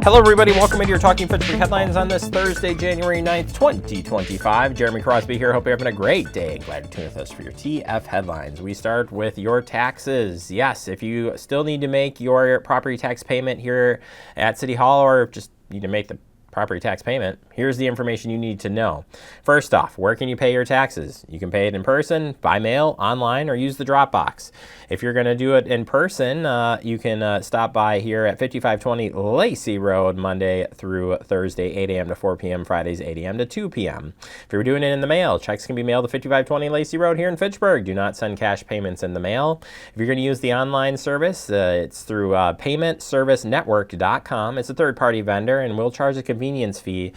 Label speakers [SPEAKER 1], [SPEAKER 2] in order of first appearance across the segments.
[SPEAKER 1] Hello, everybody. Welcome into your Talking Fitchburg headlines on this Thursday, January 9th, 2025. Jeremy Crosby here. Hope you're having a great day. Glad to tune with us for your TF headlines. We start with your taxes. Yes, if you still need to make your property tax payment here at City Hall or just need to make the property tax payment, here's the information you need to know. First off, where can you pay your taxes? You can pay it in person, by mail, online, or use the drop box. If you're going to do it in person, you can stop by here at 5520 Lacey Road, Monday through Thursday, 8 a.m. to 4 p.m., Fridays, 8 a.m. to 2 p.m. If you're doing it in the mail, checks can be mailed to 5520 Lacey Road here in Fitchburg. Do not send cash payments in the mail. If you're going to use the online service, it's through paymentservicenetwork.com. It's a third-party vendor, and we'll charge a convenience fee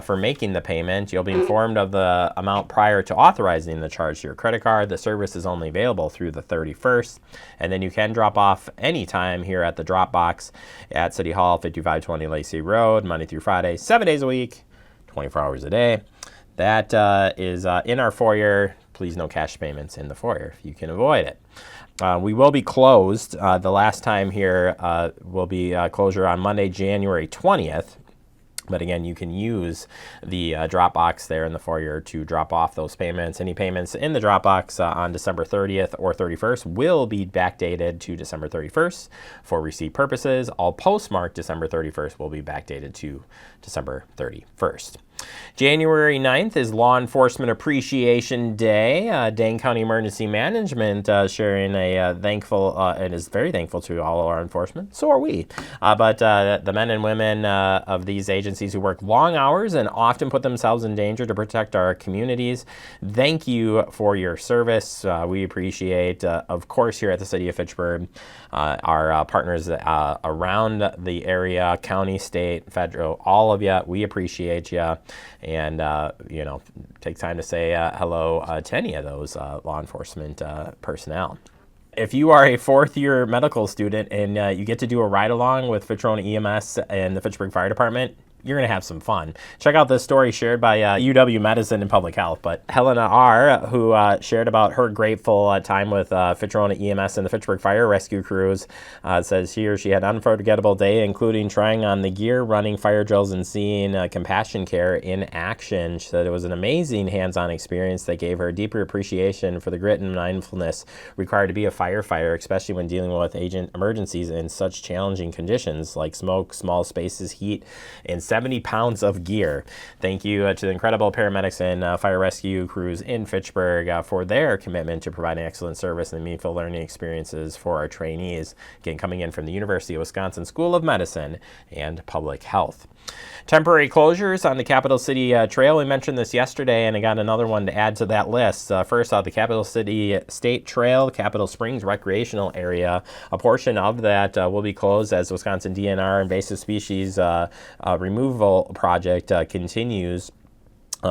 [SPEAKER 1] for making the payment. You'll be informed of the amount prior to authorizing the charge to your credit card. The service is only available through the 31st, and then you can drop off anytime here at the drop box at City Hall, 5520 Lacey Road, Monday through Friday, 7 days a week, 24 hours a day. That is in our foyer. Please no cash payments in the foyer if you can avoid it. We will be closed. The last time here will be closure on Monday, January 20th. But again, you can use the drop box there in the foyer to drop off those payments. Any payments in the drop box on December 30th or 31st will be backdated to December 31st for receipt purposes. All postmarked December 31st will be backdated to December 31st. January 9th is Law Enforcement Appreciation Day. Dane County Emergency Management sharing a thankful and is very thankful to all of our enforcement. So are we. But the men and women of these agencies who work long hours and often put themselves in danger to protect our communities, thank you for your service. We appreciate, of course, here at the City of Fitchburg, our partners around the area, county, state, federal, all of you. We appreciate you. And, take time to say hello to any of those law enforcement personnel. If you are a fourth-year medical student and you get to do a ride-along with Fitchburg EMS and the Fitchburg Fire Department, you're going to have some fun. Check out this story shared by UW Medicine and Public Health. But Helena R., who shared about her grateful time with Fitchburg EMS and the Fitchburg Fire Rescue Crews, says here she had an unforgettable day, including trying on the gear, running fire drills, and seeing compassion care in action. She said it was an amazing hands-on experience that gave her a deeper appreciation for the grit and mindfulness required to be a firefighter, especially when dealing with agent emergencies in such challenging conditions like smoke, small spaces, heat, and 70 pounds of gear. Thank you to the incredible paramedics and fire rescue crews in Fitchburg for their commitment to providing excellent service and meaningful learning experiences for our trainees. Again, coming in from the University of Wisconsin School of Medicine and Public Health. Temporary closures on the Capital City Trail. We mentioned this yesterday, and I got another one to add to that list. First off, the Capital City State Trail, Capital Springs Recreational Area. A portion of that will be closed as Wisconsin DNR invasive species removal project continues.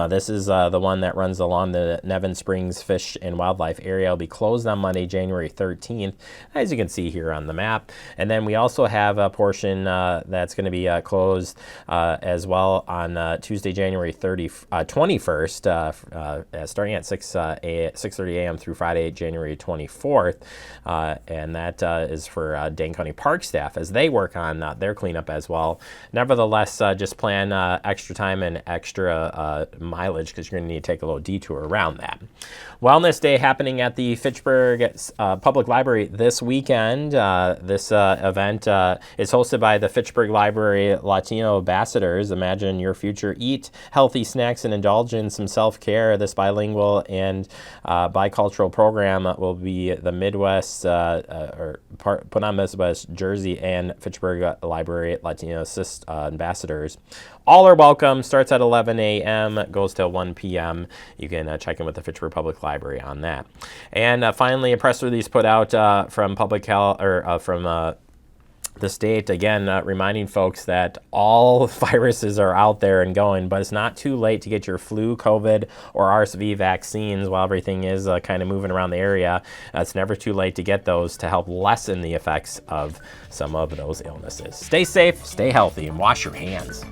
[SPEAKER 1] This is the one that runs along the Nevin Springs Fish and Wildlife Area. It'll be closed on Monday, January 13th, as you can see here on the map. And then we also have a portion that's going to be closed as well on Tuesday, January 21st, starting at 6:30 a.m. through Friday, January 24th. And that is for Dane County Park staff as they work on their cleanup as well. Nevertheless, just plan extra time and extra mileage because you're going to need to take a little detour around that. Wellness Day happening at the Fitchburg Public Library this weekend. This event is hosted by the Fitchburg Library Latino Ambassadors. Imagine your future. Eat healthy snacks and indulge in some self-care. This bilingual and bicultural program will be the Midwest, put on Midwest Jersey and Fitchburg Library Latino Ambassadors. All are welcome. Starts at 11 a.m., goes till 1 p.m. You can check in with the Fitchburg Public Library on that. And finally, a press release put out from Public Health, or from the state, again, reminding folks that all viruses are out there and going, but it's not too late to get your flu, COVID, or RSV vaccines while everything is kind of moving around the area. It's never too late to get those to help lessen the effects of some of those illnesses. Stay safe, stay healthy, and wash your hands.